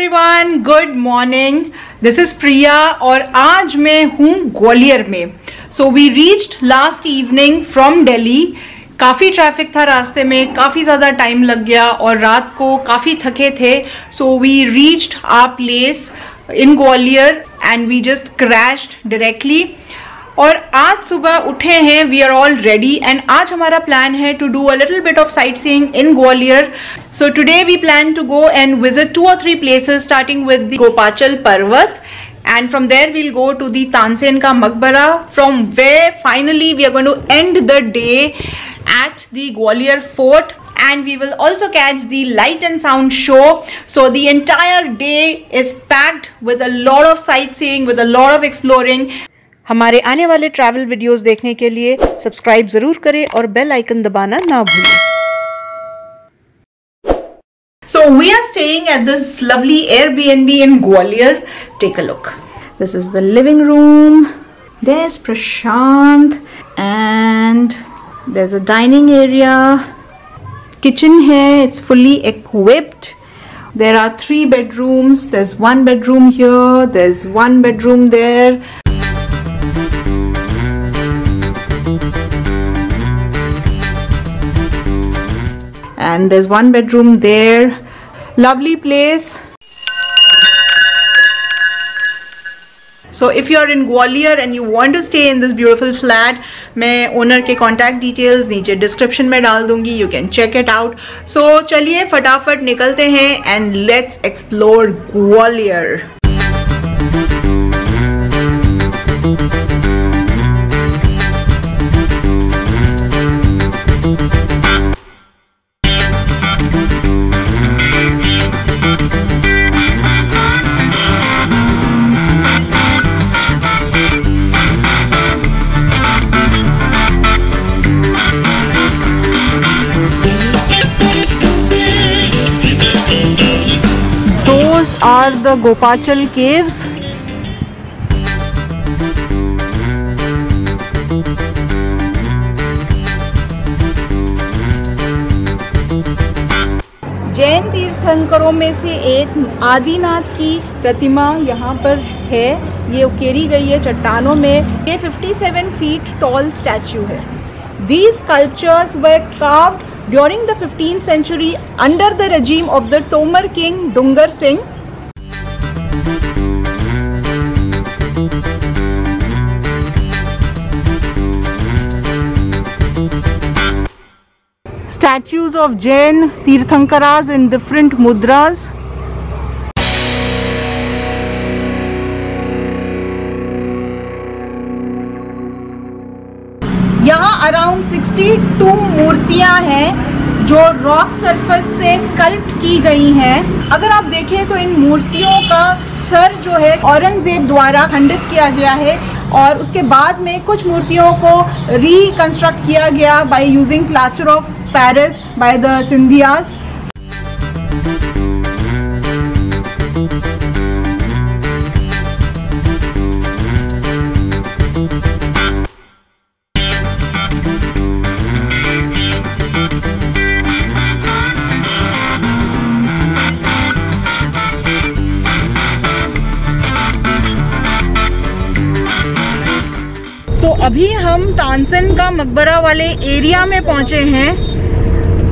Everyone, good morning. This is Priya और आज मैं हूँ ग्वालियर में। So we reached last evening from Delhi. काफ़ी ट्रैफिक था रास्ते में, काफ़ी ज़्यादा टाइम लग गया और रात को काफ़ी थके थे। So we reached our place in Gwalior and we just crashed directly. और आज सुबह उठे हैं, we are all ready and आज हमारा प्लान है to do a little bit of sightseeing in Gwalior. So today we plan to go and visit 2 or 3 places starting with the Gopachal Parvat, and from there we'll go to the Tansen ka Maqbara, from where finally we are going to end the day at the Gwalior Fort, and we will also catch the light and sound show. So the entire day is packed with a lot of sightseeing, with a lot of exploring. हमारे आने वाले travel videos देखने के लिए subscribe जरूर करें और bell icon दबाना ना भूलें। So we are staying at this lovely Airbnb in Gwalior. Take a look. This is the living room. There's Prashant and there's a dining area. Kitchen here, it's fully equipped. There are 3 bedrooms. There's 1 bedroom here. There's 1 bedroom there. And there's 1 bedroom there. Lovely place. So if you are in Gwalior and you want to stay in this beautiful flat, मैं owner के contact details नीचे description में डाल दूंगी. You can check it out. So चलिए फटाफट निकलते हैं and let's explore Gwalior. Are the Gopachal caves. Jain तीर्थंकरों में से एक आदिनाथ की प्रतिमा यहाँ पर है। ये उकेरी गई है चट्टानों में। ये 57 feet tall स्टैच्यू है। These sculptures were carved during the 15th century under the regime of the Tomar king Dungar Singh. Statues of Jain Tirthankaras in different mudras. यहाँ अराउंड 62 मूर्तियाँ हैं जो रॉक सरफेस से स्कल्प्ट की गई हैं। अगर आप देखें तो इन मूर्तियों का सर जो है औरंगजेब द्वारा खंडित किया गया है और उसके बाद में कुछ मूर्तियों को रिकंस्ट्रक्ट किया गया by using plaster of Paris by the Scindias. तो अभी हम तानसेन का मकबरा वाले एरिया में पहुंचे हैं।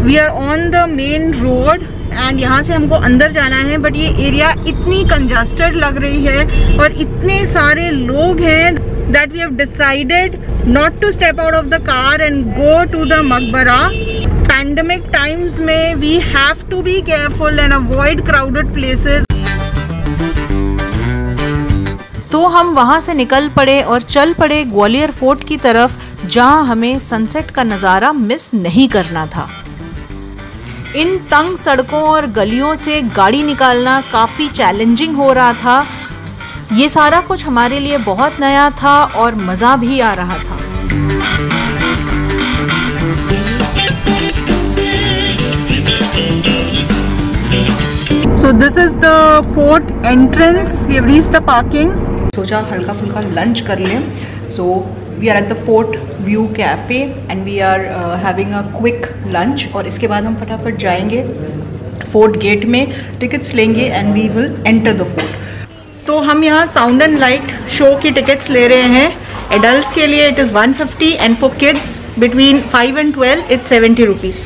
We are on the main road and यहाँ से हमको अंदर जाना है, बट ये एरिया इतनी कंजस्टेड लग रही है और इतने सारे लोग हैं that we have decided not to step out of the car and go to the मकबरा। पैंडेमिक टाइम्स में we have to be careful and avoid crowded places. तो हम वहाँ से निकल पड़े और चल पड़े ग्वालियर फोर्ट की तरफ, जहाँ हमें सनसेट का नज़ारा मिस नहीं करना था। इन तंग सड़कों और गलियों से गाड़ी निकालना काफ़ी चैलेंजिंग हो रहा था। ये सारा कुछ हमारे लिए बहुत नया था और मज़ा भी आ रहा था। So this is the fort entrance. We have reached the parking. सोचा हल्का फुल्का लंच कर लें। So we are at the fort view cafe and we are having a quick lunch और इसके बाद हम फटाफट जाएंगे फोर्ट गेट में टिकट्स लेंगे and we will enter the fort. तो हम यहाँ साउंड एंड लाइट शो की टिकट्स ले रहे हैं। एडल्ट्स के लिए it is 150 and for kids between 5 and 12 it's 70 rupees.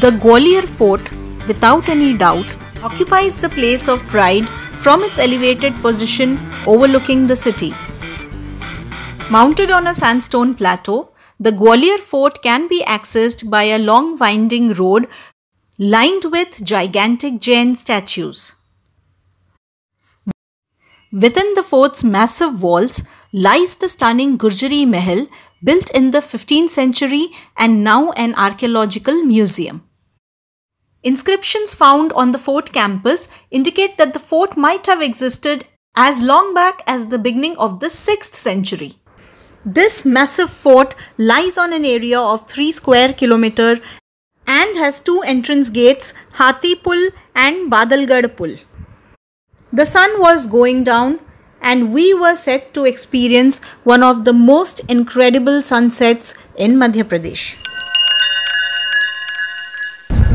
The Gwalior Fort, without any doubt, occupies the place of pride from its elevated position overlooking the city. Mounted on a sandstone plateau, the Gwalior Fort can be accessed by a long winding road lined with gigantic Jain statues. Within the fort's massive walls lies the stunning Gurjari Mahal, built in the 15th century and now an archaeological museum. Inscriptions found on the fort campus indicate that the fort might have existed as long back as the beginning of the 6th century. This massive fort lies on an area of 3 square kilometers and has 2 entrance gates, Hathi Pul and Badalgarh Pul. The sun was going down and we were set to experience one of the most incredible sunsets in Madhya Pradesh.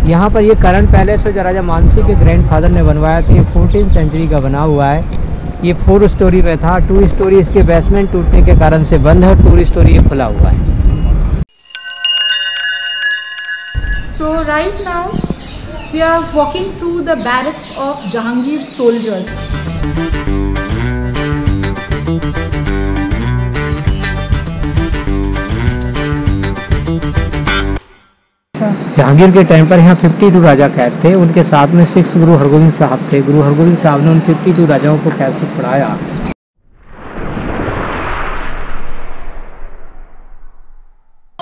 यहाँ पर ये current palace है जो राजा मानसिंह के grandfather ने बनवाया था। ये 14th सेंचुरी का बना हुआ है। ये 4 स्टोरी में था। 2 स्टोरी इसके बेसमेंट टूटने के कारण से बंद है। 2 स्टोरी ये खुला हुआ है। So right now we are walking through the barracks of Jahangir soldiers. Jahangir के टाइम पर यहाँ 52 राजा कैद थे। उनके साथ में 6 गुरु हरगोबिंद साहब थे। गुरु हरगोबिंद साहब ने उन 52 राजाओं को कैद से छुड़ाया।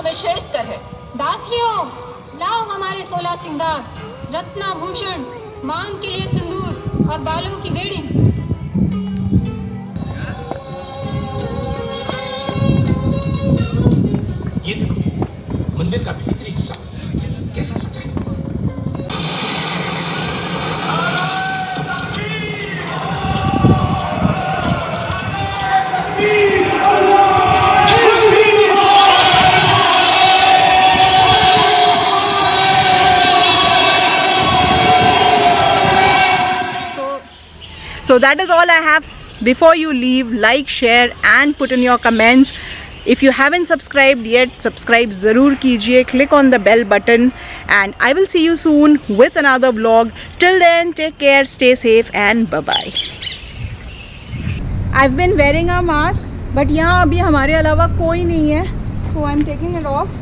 विशेषतर है दासियों, लाओ हमारे 16 सिंगार, रत्नाभूषण, मांग के लिए सिंदूर और बालों की बेड़ी। ये देखो मंदिर का भीतरी हिस्सा कैसा सजा है। So that is all I have. Before you leave, like, share and put in your comments. If you haven't subscribed yet, subscribe ज़रूर कीजिए. Click on the bell button and I will see you soon with another vlog. Till then, take care, stay safe and bye-bye. I've been wearing a mask but यहाँ अभी हमारे अलावा कोई नहीं है. So I'm taking it off.